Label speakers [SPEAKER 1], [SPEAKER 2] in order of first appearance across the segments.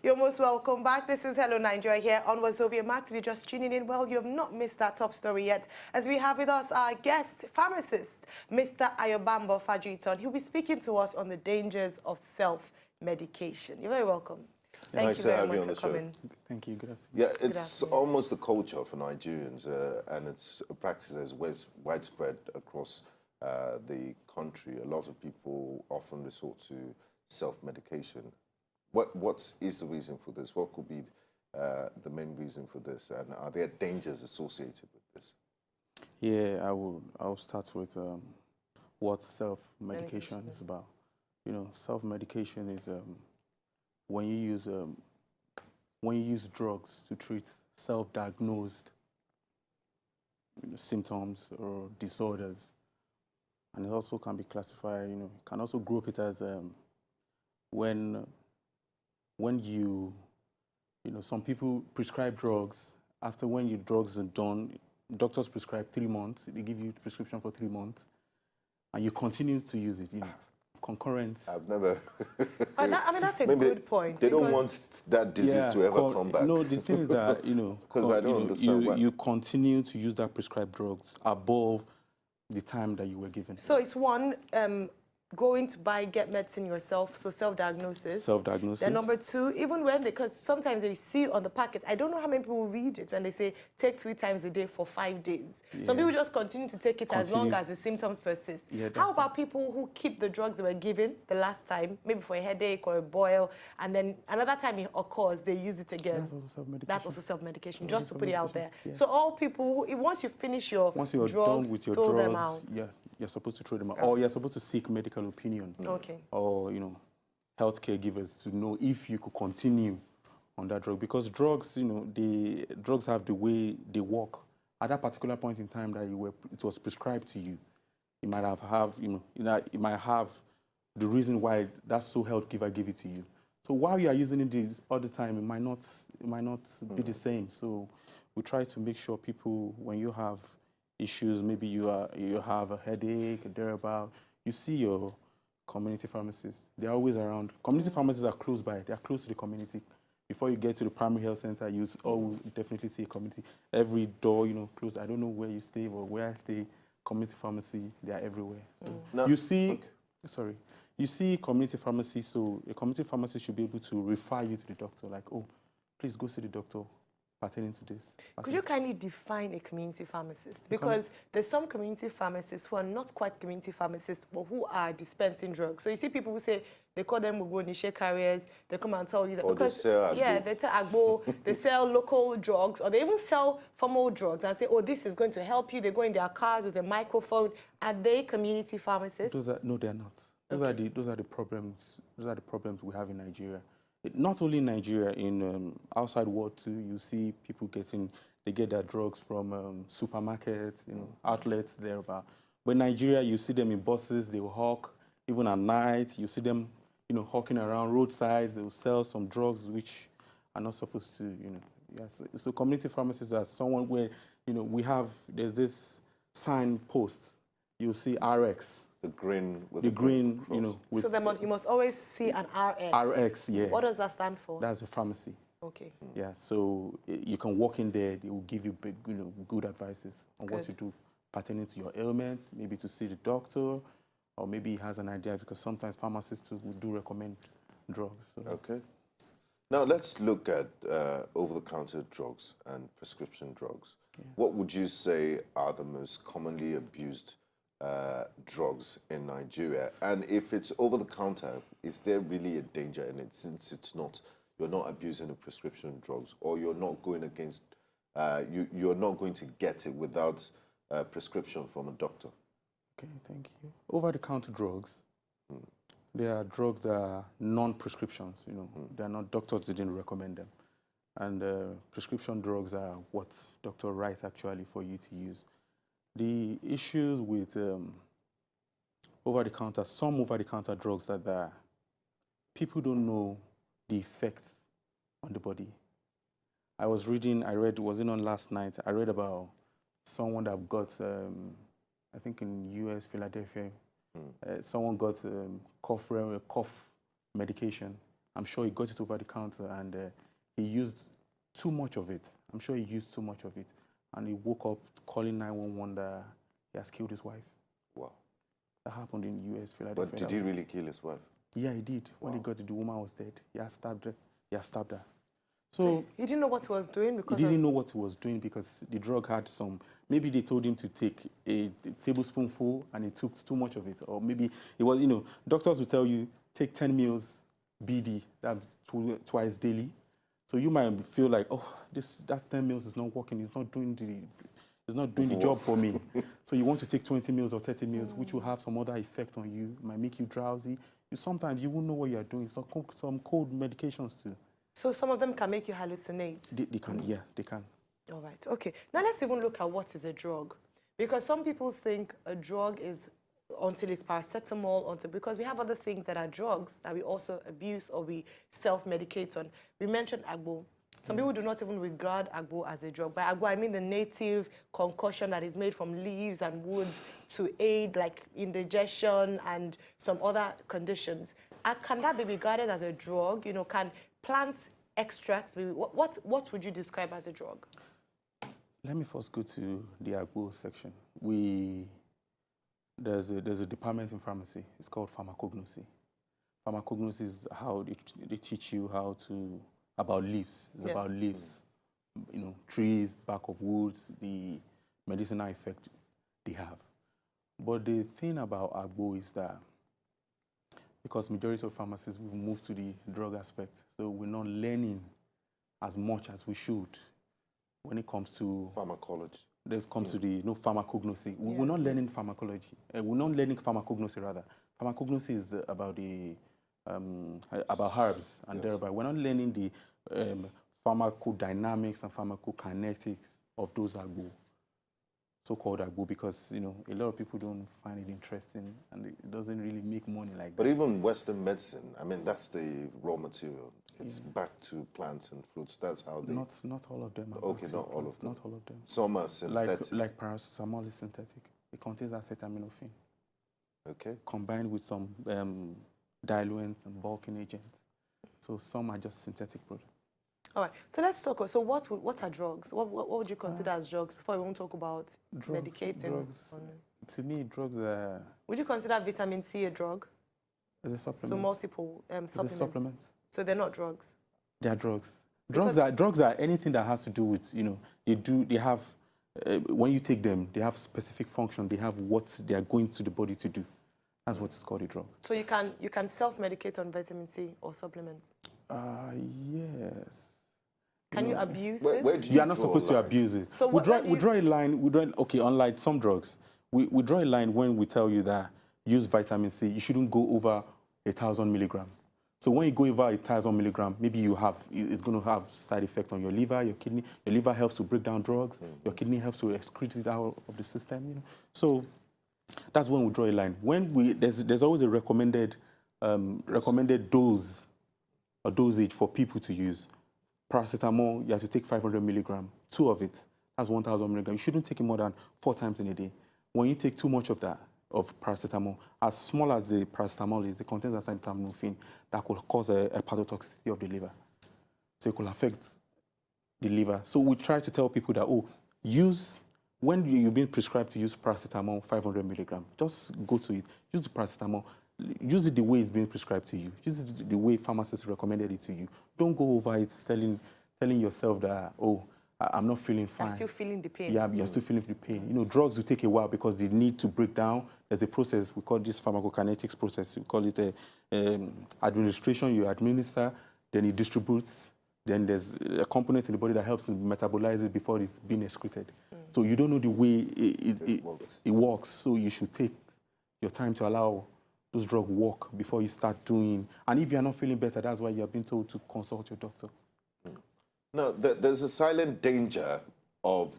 [SPEAKER 1] You're most welcome back. This is Hello Nigeria here on Wazobia Max. If you're just tuning in, well, you have not missed that top story yet, as we have with us our guest pharmacist, Mr. Ayobambo Fajiton. He'll be speaking to us on the dangers of self-medication. You're very welcome. Thank you very much for coming.
[SPEAKER 2] Thank you. Good afternoon.
[SPEAKER 3] Yeah, it's almost the culture for Nigerians, and it's a practice that's widespread across the country. A lot of people often resort to self-medication. What is the reason for this? What could be the main reason for this? And are there dangers associated with this?
[SPEAKER 2] Yeah, I'll start with what self-medication is about. You know, self-medication is when you use drugs to treat self-diagnosed symptoms or disorders. And it also can be classified, you can also group it as when some people prescribe drugs. After when your drugs are done, doctors prescribe 3 months. They give you a prescription for 3 months, and you continue to use it. Concurrent.
[SPEAKER 3] I've never.
[SPEAKER 1] I mean, that's a good point.
[SPEAKER 3] They don't want that disease to ever come back.
[SPEAKER 2] No, the thing is that
[SPEAKER 3] because I don't understand
[SPEAKER 2] you continue to use that prescribed drugs above the time that you were given.
[SPEAKER 1] So it's one, going to get medicine yourself, so self-diagnosis.
[SPEAKER 2] Self-diagnosis.
[SPEAKER 1] Then number 2, even when, because sometimes you see on the packet, I don't know how many people read it when they say take 3 times a day for 5 days. Yeah. Some people just continue to take it as long as the symptoms persist. Yeah, how about people who keep the drugs they were given the last time, maybe for a headache or a boil, and then another time it occurs, they use it again?
[SPEAKER 2] That's also self-medication.
[SPEAKER 1] That's also self-medication, just to put it out there. Yeah. So all people, once you finish your drugs,
[SPEAKER 2] done with your
[SPEAKER 1] throw
[SPEAKER 2] drugs,
[SPEAKER 1] them out.
[SPEAKER 2] Yeah. You're supposed to throw them out, or you're supposed to seek medical opinion, or healthcare givers to know if you could continue on that drug, because drugs, the drugs have the way they work. At that particular point in time that it was prescribed to you, it might have it might have the reason why that health giver gave it to you. So while you are using it all the time, it might not be the same. So we try to make sure people, when you have issues, maybe you have a headache, thereabout, you see your community pharmacists. They're always around. Community pharmacists are close by. They're close to the community. Before you get to the primary health center, you definitely see a community. Every door, closed. I don't know where you stay or where I stay. Community pharmacy, they are everywhere. So you see, you see community pharmacy. So a community pharmacy should be able to refer you to the doctor. Like, oh, please go see the doctor pertaining to this.
[SPEAKER 1] Could you kindly define a community pharmacist? Because there's some community pharmacists who are not quite community pharmacists, but who are dispensing drugs. So you see people who say, they call them Mugonishe carriers, they come and tell you that.
[SPEAKER 3] Or because, they sell Agbo.
[SPEAKER 1] They sell Agbo, they sell local drugs, or they even sell formal drugs and say, oh, this is going to help you. They go in their cars with a microphone. Are they community pharmacists?
[SPEAKER 2] No, they're not. Those are the problems. Those are the problems we have in Nigeria. Not only in Nigeria, in outside world too, you see people they get their drugs from supermarkets, outlets thereabout. But in Nigeria, you see them in buses, they will hawk, even at night, you see them, hawking around roadsides, they will sell some drugs which are not supposed to, Yes. So community pharmacists are someone where, there's this sign post, you'll see RX.
[SPEAKER 3] The green with
[SPEAKER 2] the green,
[SPEAKER 1] with so you must always see an RX.
[SPEAKER 2] RX, yeah.
[SPEAKER 1] What does that stand for?
[SPEAKER 2] That's a pharmacy.
[SPEAKER 1] Okay.
[SPEAKER 2] Yeah, so you can walk in there. They will give you good advices on what to do pertaining to your ailments, maybe to see the doctor, or maybe he has an idea, because sometimes pharmacists do recommend drugs. So.
[SPEAKER 3] Okay. Now let's look at over-the-counter drugs and prescription drugs. Yeah. What would you say are the most commonly abused drugs in Nigeria? And if it's over the counter, is there really a danger in it, since you're not abusing the prescription drugs, or you're not going against, you're not going to get it without a prescription from a doctor?
[SPEAKER 2] Okay, thank you. Over the counter drugs, there are drugs that are non-prescriptions, they're not, doctors didn't recommend them. And prescription drugs are what doctor writes actually for you to use. The issues with over-the-counter, some over-the-counter drugs that people don't know the effect on the body. I read, was it on last night? I read about someone that got, I think in US, Philadelphia, someone got cough medication, I'm sure he got it over the counter and he used too much of it. I'm sure he used too much of it. And he woke up calling 911 that he has killed his wife.
[SPEAKER 3] Wow.
[SPEAKER 2] That happened in U.S., Philadelphia.
[SPEAKER 3] But did he really kill his wife?
[SPEAKER 2] Yeah, he did. When he got to the woman was dead. He had stabbed her. So
[SPEAKER 1] he didn't know what he was doing because
[SPEAKER 2] he didn't know what he was doing because the drug had some. Maybe they told him to take a tablespoonful and he took too much of it, or maybe it was. Doctors will tell you take 10 meals BD, that's twice daily. So you might feel like, oh, that 10 meals is not working. It's not doing the job for me. So you want to take 20 meals or 30 meals, which will have some other effect on you. It might make you drowsy. Sometimes you won't know what you are doing. Some cold medications too.
[SPEAKER 1] So some of them can make you hallucinate?
[SPEAKER 2] They can, yeah, they can.
[SPEAKER 1] All right, okay. Now let's even look at what is a drug. Because some people think a drug is until it's paracetamol, because we have other things that are drugs that we also abuse or we self-medicate on. We mentioned agbo. Some people do not even regard agbo as a drug. By agbo, I mean the native concoction that is made from leaves and woods to aid like indigestion and some other conditions. Can that be regarded as a drug? Can plant extracts be, what would you describe as a drug?
[SPEAKER 2] Let me first go to the agbo section. There's a department in pharmacy. It's called pharmacognosy. Pharmacognosy is how they teach you about leaves. It's about leaves, trees, bark of woods, the medicinal effect they have. But the thing about agbo is that because majority of pharmacists we've moved to the drug aspect, so we're not learning as much as we should when it comes to
[SPEAKER 3] pharmacology.
[SPEAKER 2] This comes to the pharmacognosy. We're not learning pharmacology. We're not learning pharmacognosy rather. Pharmacognosy is about herbs and thereby we're not learning the pharmacodynamics and pharmacokinetics of those agbo, so-called agbo, because a lot of people don't find it interesting and it doesn't really make money like that.
[SPEAKER 3] But even Western medicine, I mean, that's the raw material. It's back to plants and fruits. That's how they...
[SPEAKER 2] Not all of them are
[SPEAKER 3] okay, not all of them.
[SPEAKER 2] Not all of them.
[SPEAKER 3] Some are synthetic.
[SPEAKER 2] Like paracetamol is synthetic. It contains acetaminophen.
[SPEAKER 3] Okay.
[SPEAKER 2] Combined with some diluents and bulking agents. So some are just synthetic products.
[SPEAKER 1] All right. So let's talk. So what are drugs? What would you consider as drugs before we won't talk about medicating?
[SPEAKER 2] Drugs. To me, drugs are...
[SPEAKER 1] Would you consider vitamin C a drug?
[SPEAKER 2] As a supplement.
[SPEAKER 1] So multiple supplements.
[SPEAKER 2] As a supplement.
[SPEAKER 1] So they're not drugs?
[SPEAKER 2] They are drugs. Drugs are anything that has to do with, they have, when you take them, they have specific function. They have what they are going to the body to do. That's what is called a drug. So
[SPEAKER 1] you can self-medicate on vitamin C or supplements?
[SPEAKER 2] Yes.
[SPEAKER 1] Can you abuse it?
[SPEAKER 3] Where do
[SPEAKER 2] you are not supposed to abuse it. So we draw a line, okay, unlike some drugs, we draw a line when we tell you that use vitamin C, you shouldn't go over 1,000 milligrams. So when you go over 1,000 milligrams, maybe it's going to have side effect on your liver, your kidney. Your liver helps to break down drugs. Your kidney helps to excrete it out of the system. So that's when we draw a line. When there's always a recommended dose or dosage for people to use. Paracetamol, you have to take 500 milligrams. 2 of it, that's 1,000 milligrams. You shouldn't take it more than 4 times in a day. When you take too much of that, of paracetamol, as small as the paracetamol is, it contains acetaminophen that could cause a hepatotoxicity of the liver. So it could affect the liver. So we try to tell people that, when you've been prescribed to use paracetamol 500 milligrams, just go to it. Use the paracetamol. Use it the way it's being prescribed to you. Use it the way pharmacists recommended it to you. Don't go over it telling yourself that, I'm not feeling fine.
[SPEAKER 1] You're still feeling the pain.
[SPEAKER 2] Yeah, you're still feeling the pain. Drugs will take a while because they need to break down. There's a process, we call this pharmacokinetics process. We call it administration. You administer, then it distributes. Then there's a component in the body that helps to metabolize it before it's being excreted. So you don't know the way it works. So you should take your time to allow those drugs work before you start doing. And if you're not feeling better, that's why you're being told to consult your doctor.
[SPEAKER 3] No, there's a silent danger of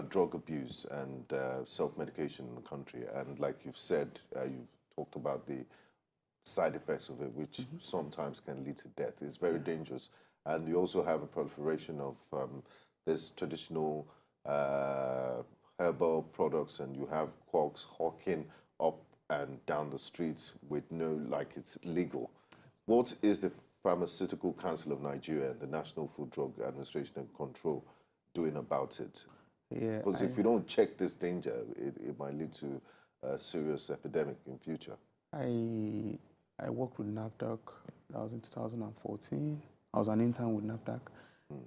[SPEAKER 3] drug abuse and self-medication in the country. And like you've said, you've talked about the side effects of it, which sometimes can lead to death. It's very dangerous. And you also have a proliferation of this traditional herbal products, and you have quacks hawking up and down the street with no, like it's legal. What is the Pharmaceutical Council of Nigeria and the National Food Drug Administration and Control doing about it?
[SPEAKER 2] Yeah,
[SPEAKER 3] because if we don't check this danger, it might lead to a serious epidemic in future.
[SPEAKER 2] I worked with NAFDAC. That was in 2014. I was an intern with NAFDAC.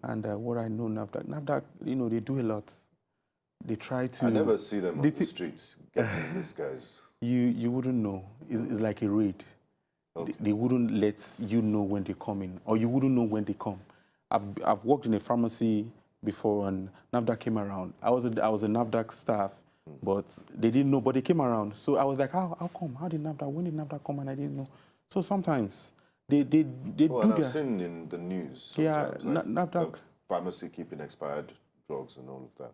[SPEAKER 2] And what I know NAFDAC, you know, they do a lot. They try to...
[SPEAKER 3] I never see them on the streets getting these guys.
[SPEAKER 2] You wouldn't know. It's like a raid. Okay. They wouldn't let you know when they come in, or you wouldn't know when they come. I've worked in a pharmacy before, and NAFDAC came around. I was a NAFDAC staff, but they didn't know, but they came around. So I was like, how come? How did NAFDAC? When did NAFDAC come? And I didn't know. So sometimes they do
[SPEAKER 3] and I've seen in the news sometimes,
[SPEAKER 2] yeah, NAFDAC
[SPEAKER 3] pharmacy keeping expired drugs and all of that.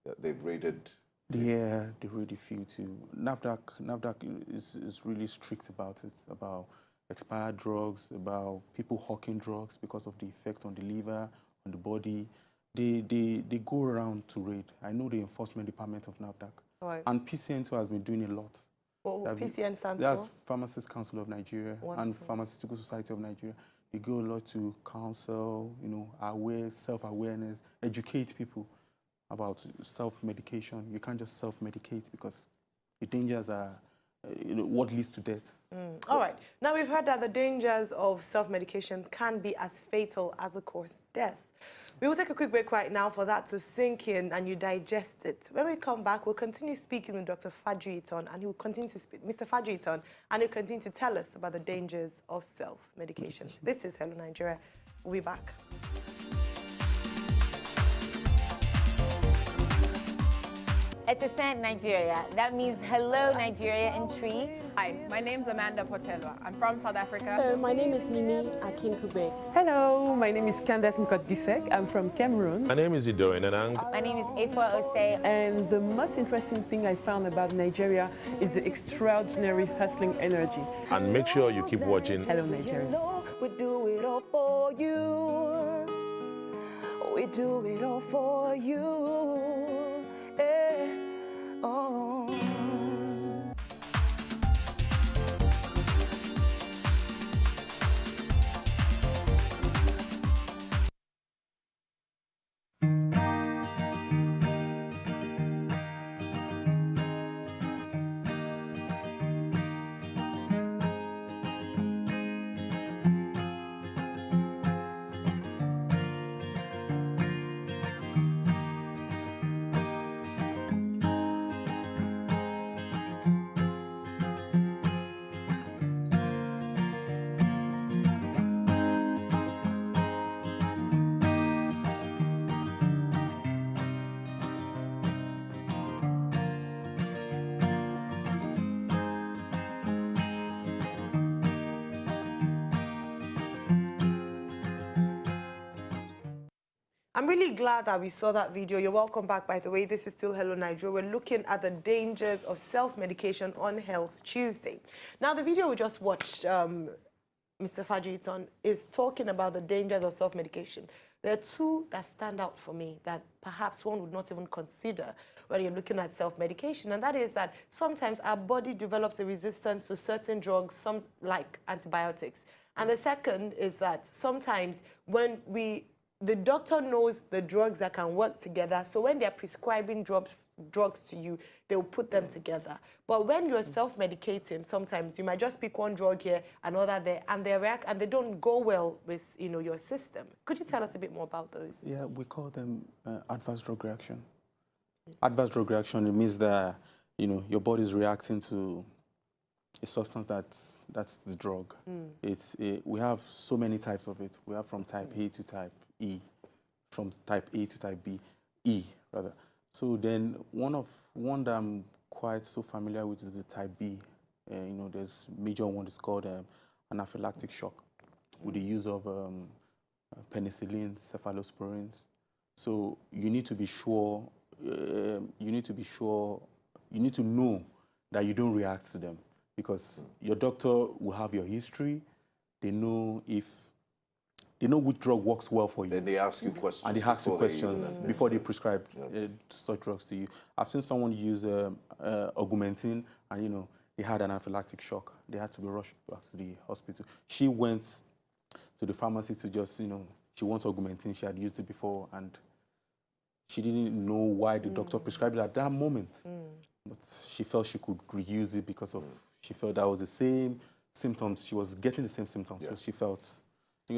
[SPEAKER 3] Yeah, they've raided.
[SPEAKER 2] Yeah, they raided a few too. NAFDAC is really strict about it, about expired drugs, about people hawking drugs because of the effect on the liver, on the body. They go around to raid. I know the enforcement department of NAFDAC. Right. And PCN too has been doing a lot.
[SPEAKER 1] What PCN stands for?
[SPEAKER 2] That's Pharmacists Council of Nigeria. Wonderful. And Pharmaceutical Society of Nigeria. They go a lot to counsel, you know, self-awareness, educate people about self-medication. You can't just self-medicate because the dangers are, you know, what leads to death.
[SPEAKER 1] All right. Now, we've heard that the dangers of self-medication can be as fatal as, of course, death. We will take a quick break right now for that to sink in and you digest it. When we come back, we'll continue speaking with Dr. Fajuyiton, and he will continue to speak, Mr. Fajuyiton, and he'll continue to tell us about the dangers of self-medication. This is Hello Nigeria. We'll be back.
[SPEAKER 4] Etisent Nigeria. That means hello Nigeria in Tree.
[SPEAKER 5] Hi, my name's Amanda Portelwa. I'm from South Africa.
[SPEAKER 6] My name is Mimi Akinkube.
[SPEAKER 7] Hello, my name is Candace Nkotgisek. I'm from Cameroon.
[SPEAKER 8] My name is Ido Enanang.
[SPEAKER 4] My name is Efwa Osei.
[SPEAKER 7] And the most interesting thing I found about Nigeria is the extraordinary hustling energy.
[SPEAKER 8] And make sure you keep watching
[SPEAKER 7] Hello Nigeria.
[SPEAKER 9] We do it all for you. We do it all for you. Oh.
[SPEAKER 1] I'm really glad that we saw that video. You're welcome back, by the way. This is still Hello Nigeria. We're looking at the dangers of self-medication on Health Tuesday. Now, the video we just watched, Mr. Fajuyiton, is talking about the dangers of self-medication. There are two that stand out for me that perhaps one would not even consider when you're looking at self-medication, and that is that sometimes our body develops a resistance to certain drugs, some like antibiotics. And the second is that sometimes when the doctor knows the drugs that can work together, so when they're prescribing drugs to you, they'll put them together. But when you're self-medicating, sometimes you might just pick one drug here, another there, and they react, and they don't go well with, you know, your system. Could you tell us a bit more about those?
[SPEAKER 2] Yeah, we call them adverse drug reaction. Adverse drug reaction, it means that, you know, your body is reacting to a substance that's the drug. We have so many types of it. We have from type A to type E, from type A to type B, E rather. So then one that I'm quite so familiar with is the type B. You know, there's major one is called anaphylactic shock with the use of penicillin, cephalosporins. So you need to be sure. You need to know that you don't react to them, because your doctor will have your history. They know which drug works well for you.
[SPEAKER 3] And they ask you questions.
[SPEAKER 2] And they ask you questions before they prescribe such drugs to you. I've seen someone use augmentin, and you know, they had an anaphylactic shock. They had to be rushed back to the hospital. She went to the pharmacy to just, she wants augmentin. She had used it before, and she didn't know why the doctor prescribed it at that moment. But she felt she could reuse it because of, she felt that was the same symptoms. She was getting the same symptoms, so she felt,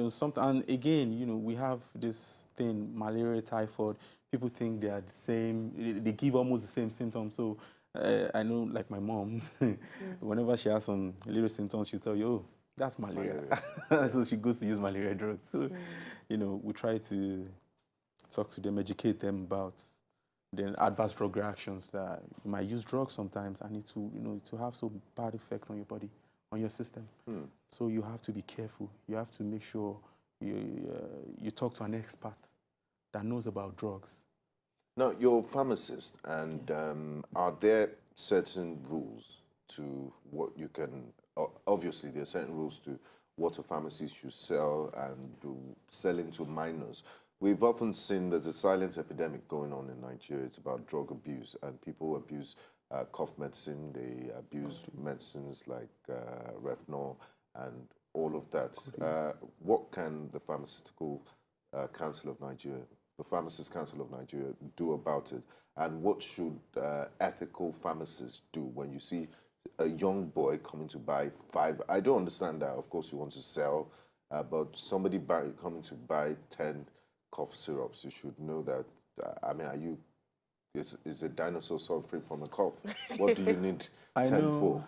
[SPEAKER 2] something. And again, we have this thing, malaria, typhoid. People think they are the same. They give almost the same symptoms. So I know, like my mom, whenever she has some little symptoms, she'll tell you, oh, that's malaria. So she goes to use malaria drugs. So, we try to talk to them, educate them about the adverse drug reactions that you might use drugs sometimes and it to have some bad effect on your body, on your system. So you have to be careful. You have to make sure you talk to an expert that knows about drugs.
[SPEAKER 3] Now, you're a pharmacist, and are there certain rules to what you can, obviously there are certain rules to what a pharmacist should sell and do selling to minors. We've often seen there's a silent epidemic going on in Nigeria. It's about drug abuse, and people abuse cough medicine, they abuse medicines like Refnol and all of that. What can the Pharmaceutical Council of Nigeria, the Pharmacists Council of Nigeria, do about it? And what should ethical pharmacists do when you see a young boy coming to buy 5? I don't understand that. Of course, you want to sell, but somebody coming to buy 10 cough syrups, you should know that. I mean, is a dinosaur suffering from a cough? What do you need 10 for?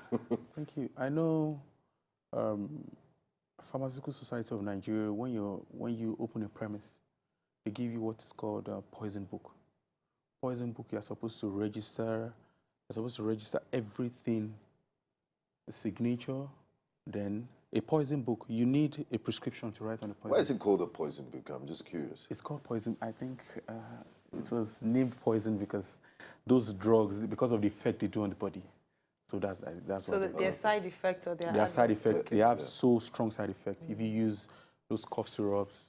[SPEAKER 2] Thank you. I know Pharmaceutical Society of Nigeria, when you open a premise, they give you what is called a poison book. Poison book, you're supposed to register everything, the signature, then a poison book. You need a prescription to write on a poison book.
[SPEAKER 3] Why is it called a poison book? I'm just curious.
[SPEAKER 2] It's called poison. I think it was named poison because those drugs, because of the effect they do on the body. So that's
[SPEAKER 1] so
[SPEAKER 2] what
[SPEAKER 1] their side effects or
[SPEAKER 2] their side effect. They have so strong side effects. If you use those cough syrups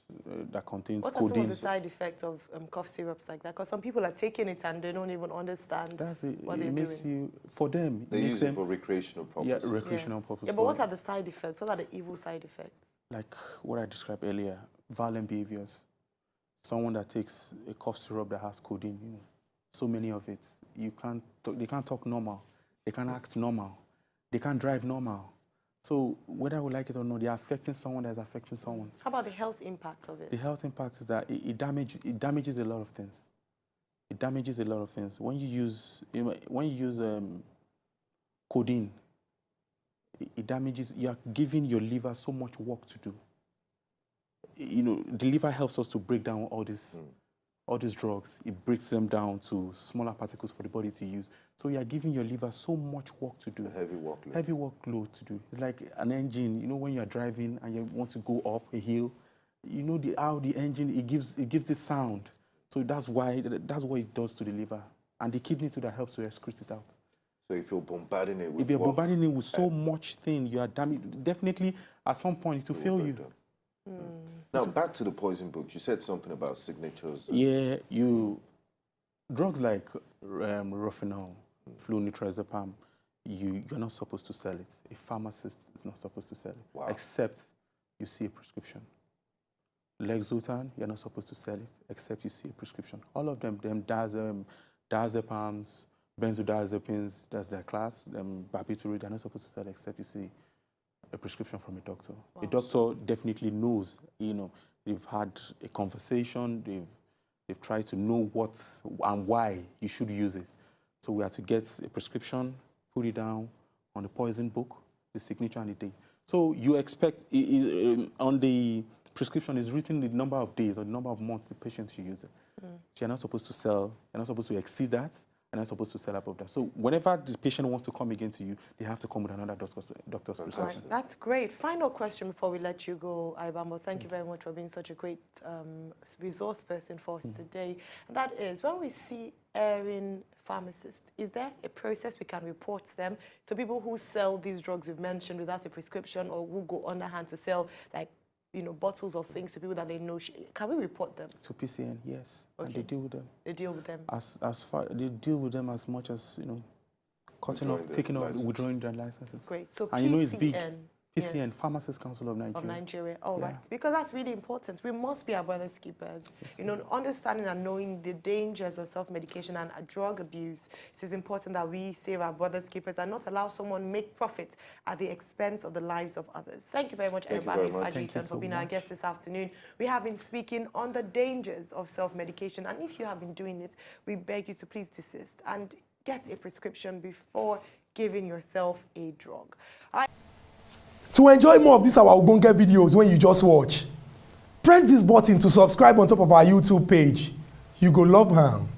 [SPEAKER 2] that contains
[SPEAKER 1] codeine. What are some of the side effects of cough syrups like that? Because some people are taking it and they don't even understand what they're doing.
[SPEAKER 2] For them,
[SPEAKER 3] they use it for recreational purposes.
[SPEAKER 2] Yeah, recreational purposes.
[SPEAKER 1] Yeah, but what are the side effects? What are the evil side effects?
[SPEAKER 2] Like what I described earlier, violent behaviors. Someone that takes a cough syrup that has codeine, so many of it, they can't talk normal. They can't act normal. They can't drive normal. So whether we like it or not, they are affecting someone that's affecting someone.
[SPEAKER 1] How about the health impact of it?
[SPEAKER 2] The health impact is that it damages a lot of things. It damages a lot of things. When you use codeine, it damages. You are giving your liver so much work to do. The liver helps us to break down all these drugs. It breaks them down to smaller particles for the body to use. So you are giving your liver so much work to do.
[SPEAKER 3] A heavy workload.
[SPEAKER 2] Heavy workload to do. It's like an engine. When you are driving and you want to go up a hill, how the engine, it gives the sound. So that's what it does to the liver. And the kidney too, that helps to excrete it out.
[SPEAKER 3] So if you're bombarding it with
[SPEAKER 2] If you're bombarding it with so much thing, you are damaged. Definitely, at some point, it will fail you.
[SPEAKER 3] Now, back to the poison book. You said something about signatures.
[SPEAKER 2] Yeah, drugs like Refnol, flunitrazepam, you're not supposed to sell it. A pharmacist is not supposed to sell it, except you see a prescription. Lexotan, you're not supposed to sell it, except you see a prescription. All of them diazepams, benzodiazepines, that's their class, barbiturates, they're not supposed to sell it, except you see a prescription from a doctor. Wow. A doctor definitely knows, they've had a conversation, they've tried to know what and why you should use it. So we have to get a prescription, put it down on the poison book, the signature and the date. So you expect, on the prescription is written the number of days or the number of months the patient should use it. So you're not supposed to sell, you're not supposed to exceed that, and not supposed to sell above that. So whenever the patient wants to come again to you, they have to come with another doctor's prescription.
[SPEAKER 1] Right, that's great. Final question before we let you go, Ibambo. Thank you very much for being such a great resource person for us today. And that is, when we see erring pharmacists, is there a process we can report them? So people who sell these drugs we've mentioned without a prescription, or who go underhand to sell bottles of things to people that they know, can we report them?
[SPEAKER 2] To PCN, yes. Okay. And they deal with them.
[SPEAKER 1] They deal with them.
[SPEAKER 2] They deal with them as much as, withdrawing their licenses.
[SPEAKER 1] Great. So
[SPEAKER 2] and you know it's big. PCN,
[SPEAKER 1] yes.
[SPEAKER 2] Pharmacists Council of Nigeria.
[SPEAKER 1] All right. Because that's really important. We must be our brother's keepers. Yes, you know, understanding and knowing the dangers of self-medication and drug abuse. It is important that we save our brother's keepers and not allow someone make profit at the expense of the lives of others. Thank you very much, Ebami Fajitan, for being our guest this afternoon. We have been speaking on the dangers of self-medication. And if you have been doing it, we beg you to please desist and get a prescription before giving yourself a drug.
[SPEAKER 10] To enjoy more of these our Ogbonge videos when you just watch, press this button to subscribe on top of our YouTube page. You go love am.